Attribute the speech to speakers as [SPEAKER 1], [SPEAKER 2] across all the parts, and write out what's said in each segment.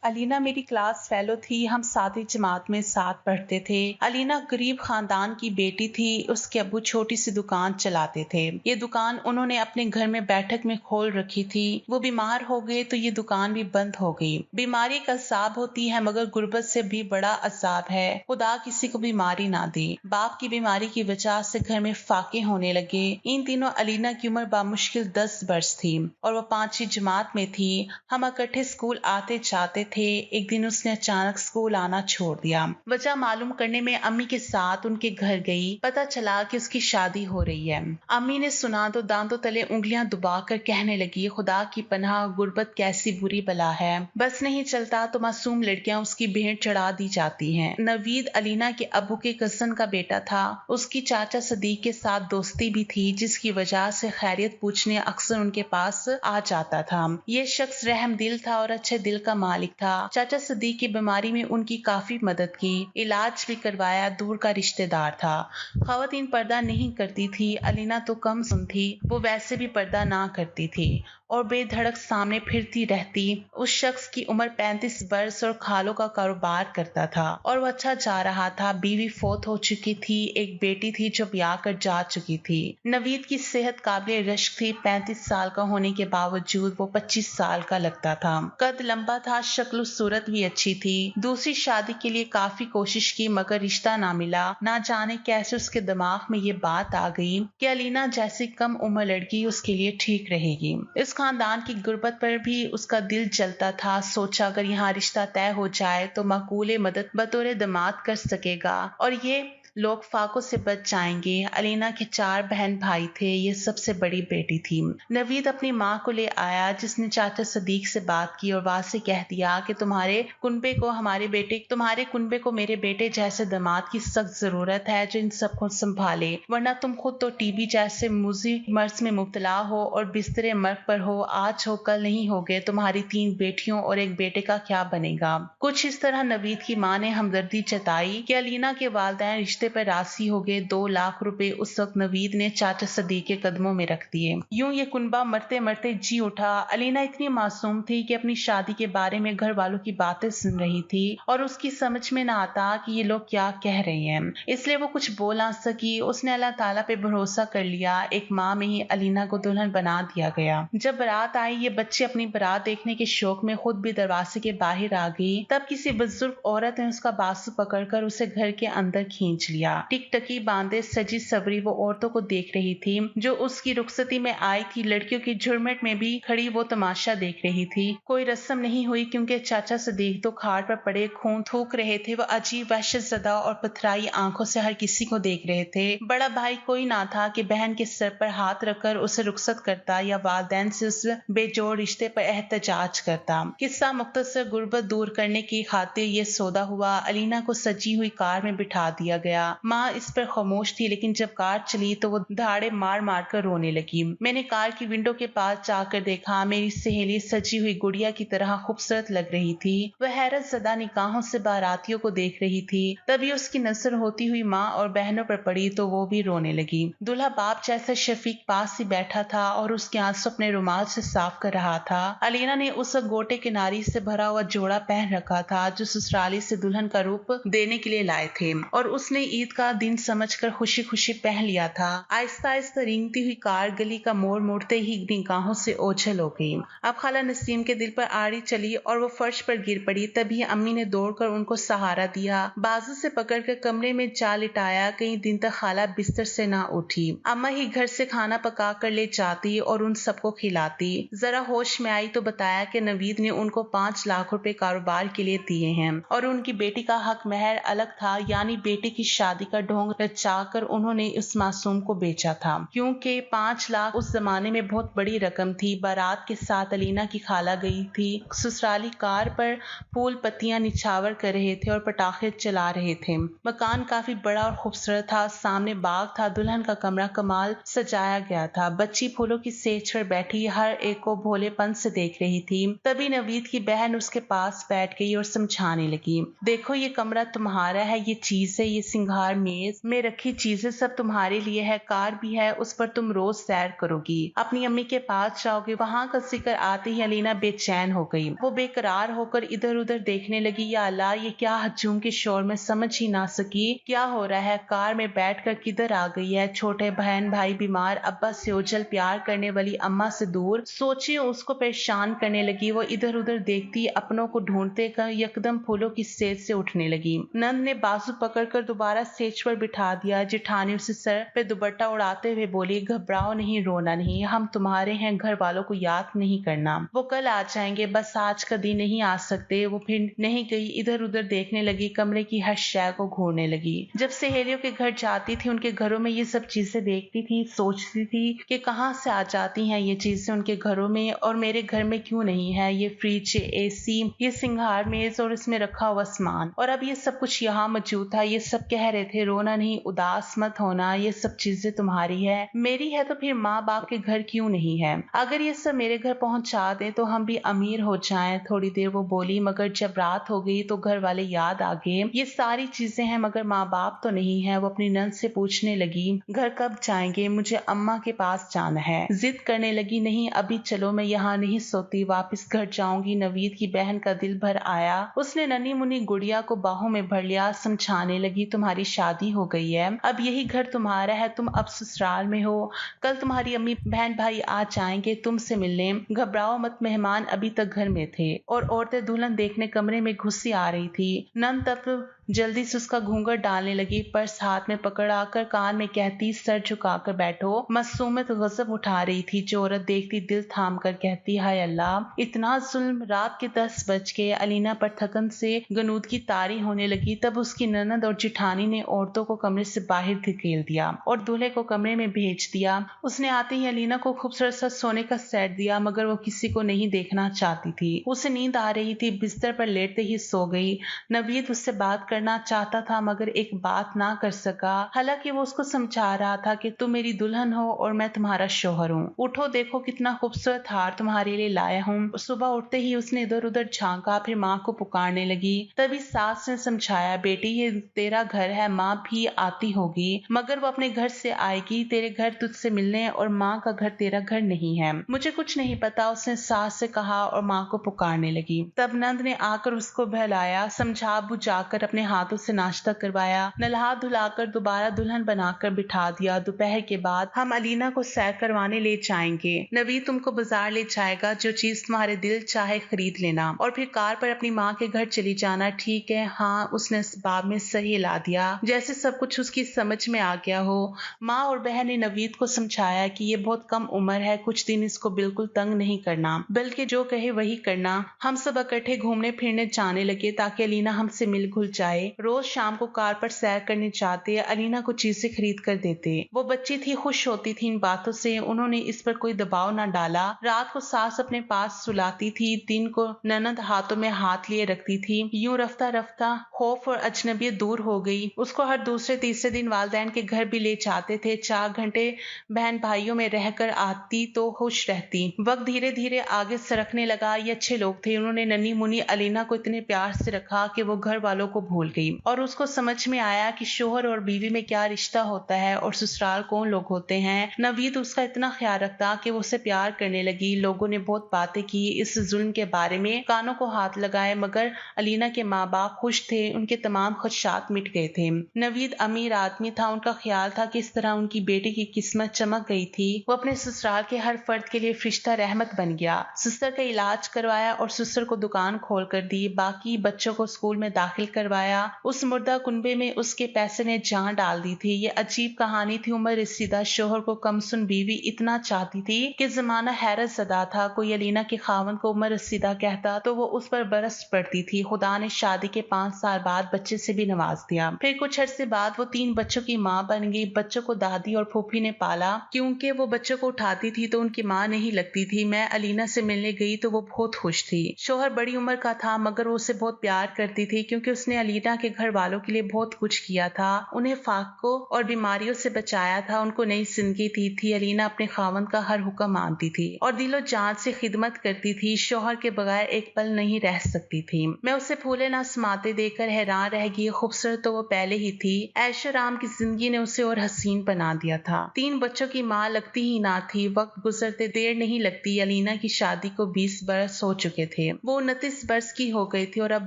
[SPEAKER 1] अलीना मेरी class fellow थी। हम सातवीं जमात में साथ पढ़ते थे। अलीना गरीब खानदान की बेटी थी। उसके अब्बू छोटी सी दुकान चलाते थे। ये दुकान उन्होंने अपने घर में बैठक में खोल रखी थी। वो बीमार हो गए तो ये दुकान भी बंद हो गई। बीमारी एक अजाब होती है, मगर गुर्बत से भी बड़ा अजाब है। खुदा किसी को बीमारी ना दे। बाप की बीमारी की वजह से घर में फाके होने लगे। इन दिनों अलीना की उम्र बामुश्किल 10 वर्ष थी और वो 5वीं जमात में थी। हम इकट्ठे स्कूल आते जाते थे। एक दिन उसने अचानक स्कूल आना छोड़ दिया। वजह मालूम करने में अम्मी के साथ उनके घर गई। पता चला कि उसकी शादी हो रही है। अम्मी ने सुना तो दांतों तले उंगलियां दबाकर कहने लगी, खुदा की पनाह, गुर्बत कैसी बुरी बला है। बस नहीं चलता तो मासूम लड़कियां उसकी भेंट चढ़ा दी जाती हैं। नवीद अलीना के अबू के कजन का बेटा था। उसकी चाचा सदीक के साथ दोस्ती भी थी, जिसकी वजह से खैरियत पूछने अक्सर उनके पास आ जाता था। ये शख्स रहम दिल था और अच्छे दिल का मालिक था। चाचा सदीक की बीमारी में उनकी काफी मदद की, इलाज भी करवाया। दूर का रिश्तेदार था। खवातीन पर्दा नहीं करती थी। अलीना तो कम सुन थी, वो वैसे भी पर्दा ना करती थी और बेधड़क सामने फिरती रहती। उस शख्स की उम्र 35 वर्ष और खालों का कारोबार करता था और वो अच्छा जा रहा था। बीवी फौत हो चुकी थी। एक बेटी थी जो ब्याह कर जा चुकी थी। नवीद की सेहत काबिल रश्क थी। 35 साल का होने के बावजूद वो 25 साल का लगता था। कद लंबा था, शक्ल सूरत भी अच्छी थी। दूसरी शादी के लिए काफी कोशिश की, मगर रिश्ता ना मिला। ना जाने कैसे उसके दिमाग में ये बात आ गई कि अलीना जैसी कम उम्र लड़की उसके लिए ठीक रहेगी। इस खानदान की गुर्बत पर भी उसका दिल जलता था। सोचा अगर यहाँ रिश्ता तय हो जाए तो माकूले मदद बतौर दामाद कर सकेगा और ये लोग फाकों से बच जाएंगे। अलीना के 4 बहन भाई थे। ये सबसे बड़ी बेटी थी। नवीद अपनी माँ को ले आया, जिसने चाचा सदीक से बात की और वहां से कह दिया कि तुम्हारे कुनबे को मेरे बेटे जैसे दामाद की सख्त जरूरत है, जो इन सबको संभाले, वरना तुम खुद तो टीबी जैसे मुजी मर्ज में मुब्तला हो और बिस्तरे मर्ग पर हो। आज हो कल नहीं होगे। तुम्हारी 3 बेटियों और एक बेटे का क्या बनेगा। कुछ इस तरह नवीद की माँ ने हमदर्दी जताई कि अलीना के वालिदैन रिश्ते पर राजी हो गए। 2 लाख रुपए उस वक्त नवीद ने चाचा सदीक के कदमों में रख दिए। यूं ये कुनबा मरते मरते जी उठा। अलीना इतनी मासूम थी कि अपनी शादी के बारे में घर वालों की बातें सुन रही थी और उसकी समझ में ना आता कि ये लोग क्या कह रहे हैं, इसलिए वो कुछ बोल ना सकी। उसने अल्लाह ताला पे भरोसा कर लिया। एक माह में ही अलीना को दुल्हन बना दिया गया। जब बारात आई, ये बच्चे अपनी बारात देखने के शौक में खुद भी दरवाजे के बाहर आ गई। तब किसी बुजुर्ग औरत ने उसका बाजू पकड़कर उसे घर के अंदर खींच लिया। टिकटकी बांधे सजी सवरी वो औरतों को देख रही थी जो उसकी रुखसती में आई थी। लड़कियों की झुरमुट में भी खड़ी वो तमाशा देख रही थी। कोई रस्म नहीं हुई क्योंकि चाचा सदीक तो खाट पर पड़े खून थूक रहे थे। वो अजीब वहशतज़दा और पथराई आंखों से हर किसी को देख रहे थे। बड़ा भाई कोई ना था कि बहन के सर पर हाथ रखकर उसे रुखसत करता या वालिदैन से उस बेजोड़ रिश्ते पर एहतजाज करता। किस्सा मुख्तसर, गुर्बत दूर करने की खातिर ये सौदा हुआ। अलीना को सजी हुई कार में बिठा दिया गया। माँ इस पर खामोश थी, लेकिन जब कार चली तो वो धाड़े मार मार कर रोने लगी। मैंने कार की विंडो के पास जाकर देखा। मेरी सहेली सजी हुई गुड़िया की तरह खूबसूरत लग रही थी। वह हैरत ज़दा निगाहों से बारातियों को देख रही थी। तभी उसकी नजर होती हुई माँ और बहनों पर पड़ी तो वो भी रोने लगी। दूल्हा बाप जैसा शफीक पास ही बैठा था और उसके आंसू अपने रुमाल से साफ कर रहा था। अलीना ने उस गोटे किनारी से भरा हुआ जोड़ा पहन रखा था जो ससुराली से दुल्हन का रूप देने के लिए लाए थे और उसने ईद का दिन समझकर खुशी खुशी पहन लिया था। आहिस्ता आहिस्ता रेंगती हुई कार गली का मोड़ मोड़ते ही निगाहों से ओझल हो गई। अब खाला नसीम के दिल पर आड़ी चली और वो फर्श पर गिर पड़ी। तभी अम्मी ने दौड़कर उनको सहारा दिया, बाजू से पकड़कर कमरे में जा लिटाया। कई दिन तक खाला बिस्तर से ना उठी। अम्मा ही घर से खाना पका कर ले जाती और उन सबको खिलाती। जरा होश में आई तो बताया कि नवीद ने उनको 5 लाख रुपए कारोबार के लिए दिए हैं और उनकी बेटी का हक महर अलग था, यानी बेटी की शादी का ढोंग रचाकर उन्होंने उस मासूम को बेचा था, क्योंकि 5 लाख उस जमाने में बहुत बड़ी रकम थी। बारात के साथ अलीना की खाला गई थी। ससुराली कार पर फूल पत्तियां निछावर कर रहे थे और पटाखे चला रहे थे। मकान काफी बड़ा और खूबसूरत था। सामने बाग था। दुल्हन का कमरा कमाल सजाया गया था। बच्ची फूलों की सेज पर बैठी हर एक को भोलेपन से देख रही थी। तभी नवीद की बहन उसके पास बैठ गई और समझाने लगी, देखो ये कमरा तुम्हारा है, ये चीज है, ये सिंगार सिंगार मेज में रखी चीजें सब तुम्हारे लिए है, कार भी है, उस पर तुम रोज सैर करोगी, अपनी अम्मी के पास जाओगे। वहाँ का जिक्र आते ही अलीना बेचैन हो गई। वो बेकरार होकर इधर उधर देखने लगी। या अल्लाह, ये क्या हजूम के शोर में समझ ही ना सकी क्या हो रहा है। कार में बैठकर किधर आ गई है। छोटे बहन भाई बीमार, अब्बा से ओझल, प्यार करने वाली अम्मा से दूर। सोचिए उसको परेशान करने लगी। वो इधर उधर देखती, अपनों को ढूंढते कर यकदम फूलों की सेज से उठने लगी। नंद ने बाजू पकड़कर दोबारा सेज पर बिठा दिया। जेठानी उसे सर पे दुपट्टा उड़ाते हुए बोली, घबराओ नहीं, रोना नहीं, हम तुम्हारे हैं, घर वालों को याद नहीं करना, वो कल आ जाएंगे, बस आज का दिन नहीं आ सकते। वो फिर नहीं गई, इधर उधर देखने लगी, कमरे की हर शय को घूरने लगी। जब सहेलियों के घर जाती थी, उनके घरों में ये सब चीजें देखती थी, सोचती थी कि कहाँ से आ जाती हैं ये चीजें उनके घरों में और मेरे घर में क्यों नहीं है। ये फ्रिज, एसी, ये सिंगार मेज और इसमें रखा हुआ सामान, और अब ये सब कुछ यहाँ मौजूद था। ये सब कह रहे थे, रोना नहीं, उदास मत होना, ये सब चीजें तुम्हारी है, मेरी है तो फिर माँ बाप के घर क्यों नहीं है। अगर ये सब मेरे घर पहुंचा दे तो हम भी अमीर हो जाएं। थोड़ी देर वो बोली, मगर जब रात हो गई तो घर वाले याद आ गए। ये सारी चीजें हैं मगर माँ बाप तो नहीं है। वो अपनी नंद से पूछने लगी, घर कब जाएंगे, मुझे अम्मा के पास जाना है। जिद करने लगी, नहीं अभी चलो, मैं यहाँ नहीं सोती, वापस घर जाऊंगी। नवीद की बहन का दिल भर आया। उसने नन्ही मुन्नी गुड़िया को बाहों में भर लिया, समझाने लगी, तुम्हारी शादी हो गई है, अब यही घर तुम्हारा है, तुम अब ससुराल में हो, कल तुम्हारी अम्मी बहन भाई आ जाएंगे तुमसे मिलने, घबराओ मत। मेहमान अभी तक घर में थे और औरतें दुल्हन देखने कमरे में घुसी आ रही थी। नंद तब जल्दी से उसका घूंघट डालने लगी, पर्स हाथ में पकड़ाकर कान में कहती, सर झुकाकर बैठो। मासूमियत गजब उठा रही थी। जो औरत देखती दिल थाम कर कहती, हाय अल्लाह, इतना जुल्म। रात के 10 बज के अलीना पर थकन से गनूदगी तारी होने लगी। तब उसकी ननद और जिठानी ने औरतों को कमरे से बाहर धकेल दिया और दूल्हे को कमरे में भेज दिया। उसने आते ही अलीना को खूबसूरत सा सोने का सेट दिया, मगर वो किसी को नहीं देखना चाहती थी। उसे नींद आ रही थी, बिस्तर पर लेटते ही सो गई। नवीद उससे बात करना चाहता था मगर एक बात ना कर सका। हालांकि वो उसको समझा रहा था कि तुम मेरी दुल्हन हो और मैं तुम्हारा शोहर हूँ। उठो, देखो कितना खूबसूरत हार तुम्हारे लिए लाया हूँ। सुबह उठते ही उसने इधर उधर झांका, फिर माँ को पुकारने लगी। तभी सास ने समझाया, बेटी ये तेरा घर है, माँ भी आती होगी, मगर वो अपने घर से आएगी, तेरे घर तुझसे मिलने, और माँ का घर तेरा घर नहीं है। मुझे कुछ नहीं पता, उसने सास से कहा और माँ को पुकारने लगी। तब नंद ने आकर उसको बहलाया, समझा बुझाकर अपने हाथों से नाश्ता करवाया, नल्हा धुलाकर दोबारा दुल्हन बनाकर बिठा दिया। दोपहर के बाद हम अलीना को सैर करवाने ले जाएंगे, नवीद तुमको बाजार ले जाएगा, जो चीज तुम्हारे दिल चाहे खरीद लेना, और फिर कार पर अपनी माँ के घर चली जाना, ठीक है। हाँ, उसने इस बाब में सर हिला दिया, जैसे सब कुछ उसकी समझ में आ गया हो। माँ और बहन ने नवीद को समझाया कि ये बहुत कम उम्र है, कुछ दिन इसको बिल्कुल तंग नहीं करना, बल्कि जो कहे वही करना। हम सब इकट्ठे घूमने फिरने जाने लगे ताकि अलीना हमसे मिल घुल जाए। रोज शाम को कार पर सैर करने जाते, अलीना को चीजें खरीद कर देते। वो बच्ची थी, खुश होती थी इन बातों से। उन्होंने इस पर कोई दबाव न डाला। रात को सास अपने पास सुलाती थी, दिन को ननद हाथों में हाथ लिए रखती थी। यूं रफ्ता रफ्ता खौफ और अजनबियत दूर हो गई। उसको हर दूसरे तीसरे दिन वालिदैन के घर भी ले जाते थे। 4 घंटे बहन भाइयों में रहकर आती तो खुश रहती। वक्त धीरे धीरे आगे सरकने लगा। ये अच्छे लोग थे। उन्होंने नन्ही मुन्नी अलीना को इतने प्यार से रखा कि वो घर वालों को भूल गई और उसको समझ में आया कि शोहर और बीवी में क्या रिश्ता होता है और ससुराल कौन लोग होते हैं। नवीद उसका इतना ख्याल रखता कि वो उसे प्यार करने लगी। लोगों ने बहुत बातें की इस जुल्म के बारे में, कानों को हाथ लगाए, मगर अलीना के माँ बाप खुश थे। उनके तमाम खदशात मिट गए थे। नवीद अमीर आदमी था। उनका ख्याल था कि इस तरह उनकी बेटी की किस्मत चमक गई थी। वो अपने ससुराल के हर फर्द के लिए फरिश्ता रहमत बन गया। ससुर का इलाज करवाया और ससुर को दुकान खोल कर दी। बाकी बच्चों को स्कूल में दाखिल करवाया। उस मुर्दा कुनबे में उसके पैसे ने जान डाल दी थी। ये अजीब कहानी थी। उमर रसीदा शोहर को कमसुन बीवी इतना चाहती थी कि जमाना हैरत ज़दा था। कोई अलीना के खावन को उमर रसीदा कहता तो वो उस पर बरस पड़ती थी। खुदा ने शादी के 5 साल बाद बच्चे से भी नवाज दिया। फिर कुछ अरसे बाद वो 3 बच्चों की माँ बन गई। बच्चों को दादी और फूफी ने पाला। क्योंकि वो बच्चों को उठाती थी तो उनकी माँ नहीं लगती थी। मैं अलीना से मिलने गई तो वो बहुत खुश थी। शोहर बड़ी उम्र का था मगर वो उसे बहुत प्यार करती थी क्योंकि उसने अलीना अलीना के घर वालों के लिए बहुत कुछ किया था, उन्हें फाकों और बीमारियों से बचाया था, उनको नई जिंदगी दी थी। अलीना अपने खावंद का हर हुक्म मानती थी और दिलो जान से खिदमत करती थी। शौहर के बगैर एक पल नहीं रह सकती थी। मैं उसे फूले ना समाते देखकर हैरान रह गई। खूबसूरत तो वो पहले ही थी, ऐशो आराम की जिंदगी ने उसे और हसीन बना दिया था। 3 बच्चों की माँ लगती ही ना थी। वक्त गुजरते देर नहीं लगती। अलीना की शादी को 20 बरस हो चुके थे। वो 29 बरस की हो गई थी और अब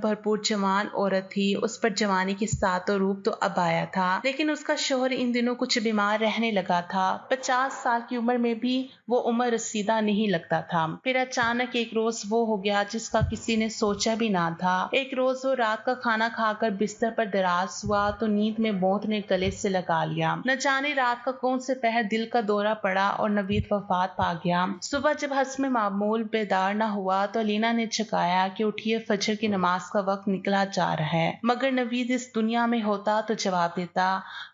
[SPEAKER 1] भरपूर जवान औरत थी। उस पर जवानी के सातों रूप तो अब आया था, लेकिन उसका शौहर इन दिनों कुछ बीमार रहने लगा था। 50 साल की उम्र में भी वो उम्र रसीदा नहीं लगता था। फिर अचानक एक रोज वो हो गया जिसका किसी ने सोचा भी ना था। एक रोज वो रात का खाना खाकर बिस्तर पर दराज हुआ तो नींद में मौत ने गले से लगा लिया। न जाने रात का कौन से पहर दिल का दौरा पड़ा और नवीद वफात पा गया। सुबह जब हस्म मामूल बेदार न हुआ तो अलीना ने जगाया कि उठिए, फजर की नमाज का वक्त निकला जा रहा है। मगर नवीद इस दुनिया में होता तो जवाब देता।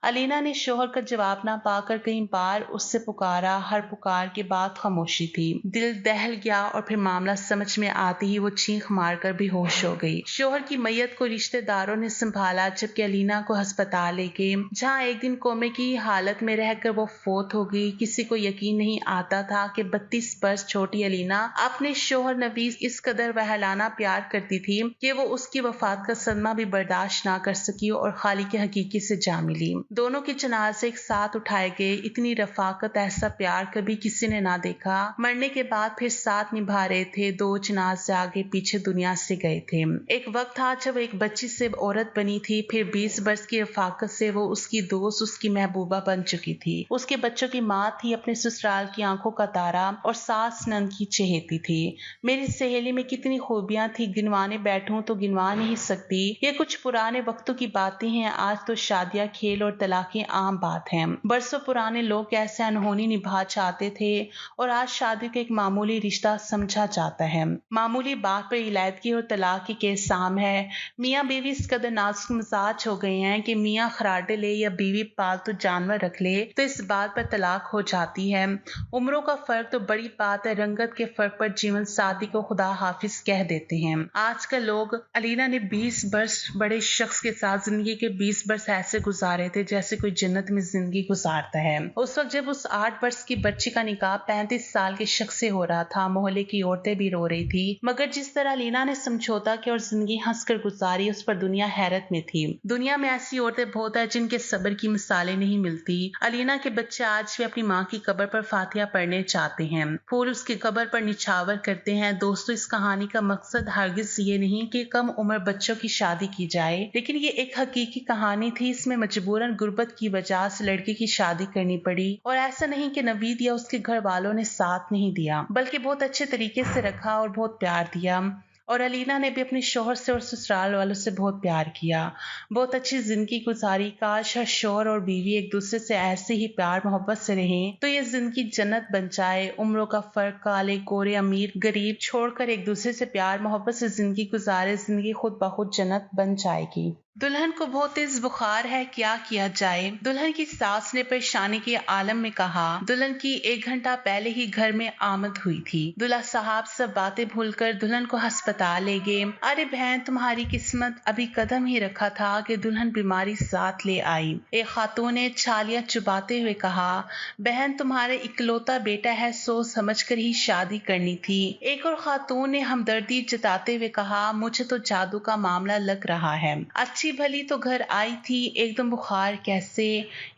[SPEAKER 1] अलीना ने शोहर का जवाब ना पाकर कई बार उससे पुकारा। हर पुकार के बाद खामोशी थी। दिल दहल गया और फिर मामला समझ में आते ही वो चीख मारकर बेहोश हो गई। शोहर की मैयत को रिश्तेदारों ने संभाला जबकि अलीना को अस्पताल ले गए, जहाँ एक दिन कोमे की हालत में रहकर वो फौत हो गई। किसी को यकीन नहीं आता था कि 32 बरस छोटी अलीना अपने शोहर नवीज इस कदर वहलाना प्यार करती थी कि वो उसकी वफात का सदमा भी बर्दाश्त ना कर सकी और खाली के हकीकी से जा मिली। दोनों के जनाजे एक साथ उठाए गए। इतनी रफाकत, ऐसा प्यार कभी किसी ने ना देखा। मरने के बाद फिर साथ निभा रहे थे। 2 जनाजे आगे पीछे दुनिया से गए थे। एक वक्त था जब एक बच्ची से औरत बनी थी। फिर 20 बरस की रफाकत से वो उसकी दोस्त, उसकी महबूबा बन चुकी थी। उसके बच्चों की माँ थी, अपने ससुराल की आंखों का तारा और सास नंद की चहेती थी। मेरी सहेली में कितनी खूबियां थी, गिनवाने बैठूं तो गिनवा नहीं सकती। ये कुछ पुराने वक्तों की बातें हैं। आज तो शादियां, खेल और तलाकें आम बात हैं। बरसों पुराने लोग कैसे अनहोनी निभा चाहते थे और आज शादी को एक मामूली रिश्ता समझा जाता है। मामूली बात पर इलायदगी और तलाक की केस आम है। मियाँ बीवी इस कदर नाजुक मिजाज हो गए हैं कि मियाँ खराटे ले या बीवी पालतू जानवर रख ले तो इस बात पर तलाक हो जाती है। उम्रों का फर्क तो बड़ी बात है, रंगत के फर्क पर जीवन साथी को खुदा हाफिज कह देते हैं। आजकल लोग, अलीना ने 20 बरस बड़े शख्स के साथ जिंदगी के 20 बरस ऐसे गुजारे थे जैसे कोई जन्नत में जिंदगी गुजारता है। उस वक्त जब उस 8 वर्ष की बच्ची का निकाह 35 साल के शख्स से हो रहा था, मोहल्ले की औरतें भी रो रही थी। मगर जिस तरह अलीना ने समझौता किया और जिंदगी हंसकर गुजारी, उस पर दुनिया हैरत में थी। दुनिया में ऐसी औरतें बहुत है जिनके सब्र की मिसालें नहीं मिलती। अलीना के बच्चे आज भी अपनी माँ की कब्र पर फातिहा पढ़ने चाहते हैं, फूल उसकी कब्र पर निछावर करते हैं। दोस्तों, इस कहानी का मकसद हरगिज ये नहीं कि कम उम्र बच्चों की शादी की जाए, लेकिन ये एक हकीकी कहानी थी। इसमें मजबूरन गुर्बत की वजह से लड़की की शादी करनी पड़ी और ऐसा नहीं कि नवीद या उसके घर वालों ने साथ नहीं दिया, बल्कि बहुत अच्छे तरीके से रखा और बहुत प्यार दिया। और अलीना ने भी अपने शौहर से और ससुराल वालों से बहुत प्यार किया, बहुत अच्छी जिंदगी गुजारी। काश हर शौहर और बीवी एक दूसरे से ऐसे ही प्यार मोहब्बत से रहें तो ये जिंदगी जन्नत बन जाए। उम्रों का फर्क, काले गोरे, अमीर गरीब छोड़कर एक दूसरे से प्यार मोहब्बत से जिंदगी गुजारे, जिंदगी खुद ब खुद जन्नत बन जाएगी। दुल्हन को बहुत तेज बुखार है, क्या किया जाए? दुल्हन की सास ने परेशानी के आलम में कहा। दुल्हन की 1 घंटा पहले ही घर में आमद हुई थी। दूल्हा साहब सब बातें भूलकर दुल्हन को अस्पताल ले गए। अरे बहन, तुम्हारी किस्मत, अभी कदम ही रखा था कि दुल्हन बीमारी साथ ले आई। एक खातून ने छालियां चुबाते हुए कहा, बहन तुम्हारे इकलौता बेटा है, सोच समझ कर ही शादी करनी थी। एक और खातून ने हमदर्दी जताते हुए कहा, मुझे तो जादू का मामला लग रहा है। अच्छी भली तो घर आई थी, एकदम बुखार कैसे?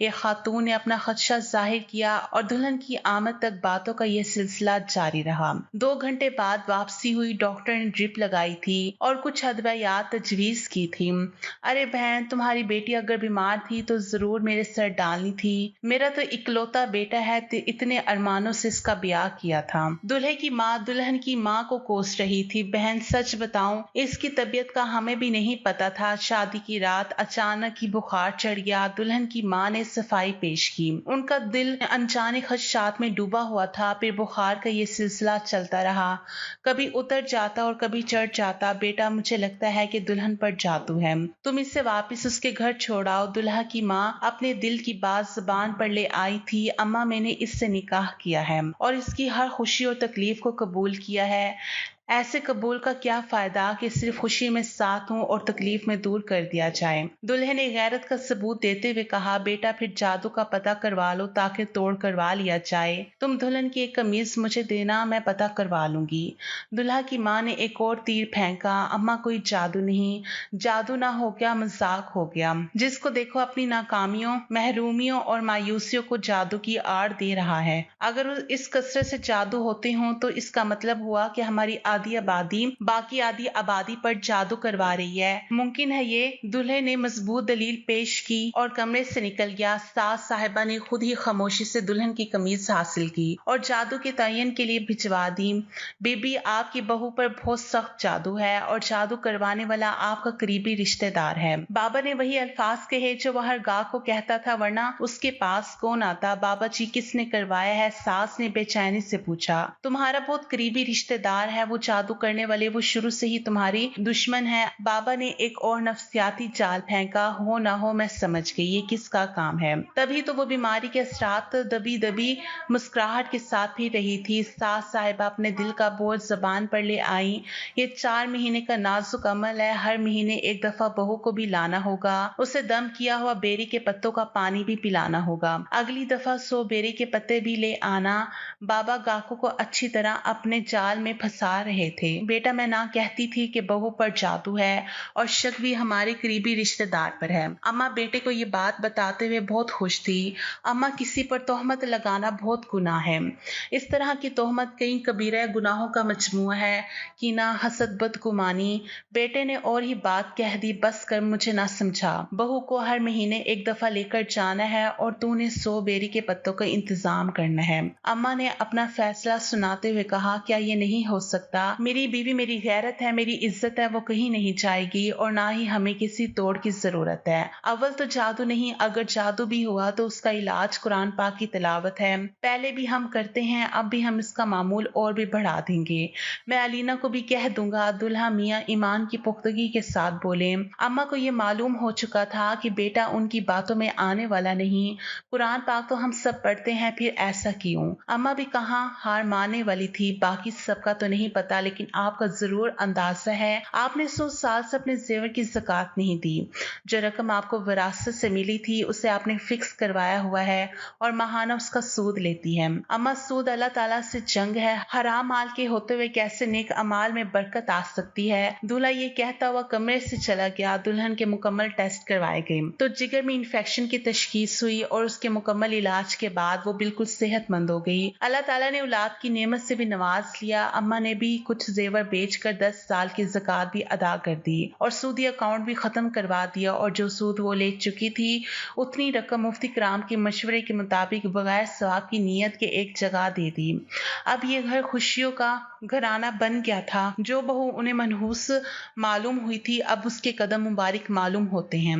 [SPEAKER 1] एक खातून ने अपना खदशा जाहिर किया और दुल्हन की आमद तक बातों का यह सिलसिला जारी रहा। 2 घंटे बाद वापसी हुई। डॉक्टर ने ड्रिप लगाई थी और कुछ अदवायात तजवीज की थी। अरे बहन, तुम्हारी बेटी अगर बीमार थी तो जरूर मेरे सर डालनी थी। मेरा तो इकलौता बेटा है, इतने अरमानों से इसका ब्याह किया था। दूल्हे की माँ दुल्हन की माँ को कोस रही थी। बहन सच बताऊं, इसकी तबीयत का हमें भी नहीं पता था। शादी की रात अचानक ही बुखार चढ़ गया। दुल्हन की माँ ने सफाई पेश की। उनका दिल अनजाने खदशात में डूबा हुआ था। फिर बुखार का ये सिलसिला चलता रहा, कभी उतर जाता और कभी चढ़ जाता। बेटा, मुझे लगता है कि दुल्हन पर जादू है, तुम इसे वापस उसके घर छोड़ाओ। दुल्हा की माँ अपने दिल की बात जुबान पर ले आई थी। अम्मा, मैंने इससे निकाह किया है और इसकी हर खुशी और तकलीफ को कबूल किया है। ऐसे कबूल का क्या फायदा कि सिर्फ खुशी में साथ हूँ और तकलीफ में दूर कर दिया जाए। दुल्हे ने गैरत का सबूत देते हुए कहा, बेटा फिर जादू का पता करवा लो ताकि तोड़ करवा लिया जाए। तुम दुल्हन की एक कमीज मुझे देना, मैं पता करवा लूंगी। दुल्हा की माँ ने एक और तीर फेंका, अम्मा कोई जादू नहीं, जादू ना हो गया, मजाक हो गया। जिसको देखो अपनी नाकामियों, महरूमियों और मायूसियों को जादू की आड़ दे रहा है। अगर इस कसरत से जादू होते हों तो इसका मतलब हुआ कि हमारी आधी आबादी बाकी आधी आबादी पर जादू करवा रही है। मुमकिन है ये? दूल्हे ने मजबूत दलील पेश की और कमरे से निकल गया। सास साहिबा ने खुद ही खामोशी से दुल्हन की कमीज हासिल की और जादू के तयन के लिए भिजवा दी। बीबी, आपकी बहू पर बहुत सख्त जादू है और जादू करवाने वाला आपका करीबी रिश्तेदार है। बाबा ने वही अल्फाज कहे जो वह हर गाह को कहता था, वरना उसके पास कौन आता। बाबा जी, किसने करवाया है? सास ने बेचैनी से पूछा। तुम्हारा बहुत करीबी रिश्तेदार है वो जादू करने वाले, वो शुरू से ही तुम्हारी दुश्मन है। बाबा ने एक और नफ्सियाती जाल फेंका। हो ना हो मैं समझ गई ये किसका काम है। तभी तो वो बीमारी के असरात दबी दबी मुस्कुराहट के साथ भी रही थी। सास साहिबा अपने दिल का बोझ जबान पर ले आई। ये 4 महीने का नाजुक अमल है। हर महीने एक दफा बहू को भी लाना होगा, उसे दम किया हुआ बेरी के पत्तों का पानी भी पिलाना होगा। अगली दफा 100 बेरी के पत्ते भी ले आना। बाबा गाकों को अच्छी तरह अपने जाल में फंसा रहे थे। बेटा, मैं ना कहती थी कि बहू पर जादू है और शक भी हमारे करीबी रिश्तेदार पर है। अम्मा बेटे को ये बात बताते हुए बहुत खुश थी। अम्मा, किसी पर तोहमत लगाना बहुत गुनाह है। इस तरह की तोहमत कई कबीरा गुनाहों का मजमूआ है। कीना, हसद, बदगुमानी। बेटे ने और ही बात कह दी, बस कर, मुझे ना समझा। बहू को हर महीने एक दफा लेकर जाना है और तूने 100 बेरी के पत्तों का इंतजाम करना है। अम्मा ने अपना फैसला सुनाते हुए कहा, क्या ये नहीं हो सकता? मेरी बीवी मेरी गैरत है, मेरी इज्जत है, वो कहीं नहीं जाएगी और ना ही हमें किसी तोड़ की जरूरत है। अव्वल तो जादू नहीं, अगर जादू भी हुआ तो उसका इलाज कुरान पाक की तिलावत है। पहले भी हम करते हैं, अब भी हम इसका मामूल और भी बढ़ा देंगे। मैं अलीना को भी कह दूंगा। दुल्हा मियाँ ईमान की पुख्तगी के साथ बोले। अम्मा को ये मालूम हो चुका था कि बेटा उनकी बातों में आने वाला नहीं। कुरान पाक तो हम सब पढ़ते हैं, फिर ऐसा क्यों? अम्मा भी कहाँ हार मानने वाली थी। बाकी सबका तो नहीं पता, लेकिन आपका जरूर अंदाजा है। आपने 100 साल से अपने जेवर की ज़कात नहीं दी। जो रकम आपको विरासत से मिली थी उसे आपने फिक्स करवाया हुआ है और माहाना उसका सूद लेती है। अम्मा, सूद अल्लाह ताला से जंग है। हराम माल के होते हुए कैसे नेक अमाल में बरकत आ सकती है? दूल्हा ये कहता हुआ कमरे से चला गया। दुल्हन के मुकम्मल टेस्ट करवाए गए तो जिगर में इन्फेक्शन की तशखीस हुई और उसके मुकम्मल इलाज के बाद वो बिल्कुल सेहतमंद हो गई। अल्लाह ताला ने औलाद की नेमत से भी नवाज लिया। अम्मा ने भी कुछ जेवर बेचकर 10 साल की ज़कात भी अदा कर दी और सूदी अकाउंट भी खत्म करवा दिया और जो सूद वो ले चुकी थी उतनी रकम मुफ्ती कराम के मशवरे के मुताबिक बगैर सवाब की नीयत के एक जगह दे दी। अब ये घर खुशियों का घराना बन गया था। जो बहू उन्हें मनहूस मालूम हुई थी अब उसके कदम मुबारक मालूम होते हैं।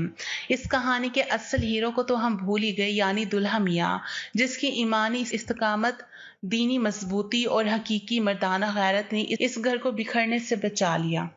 [SPEAKER 1] इस कहानी के असल हीरो को तो हम भूल ही गए, यानी दुल्हा मियाँ, जिसकी ईमानी इस्तकामत, दीनी मजबूती और हकीकी मर्दाना गैरत ने इस घर को बिखरने से बचा लिया।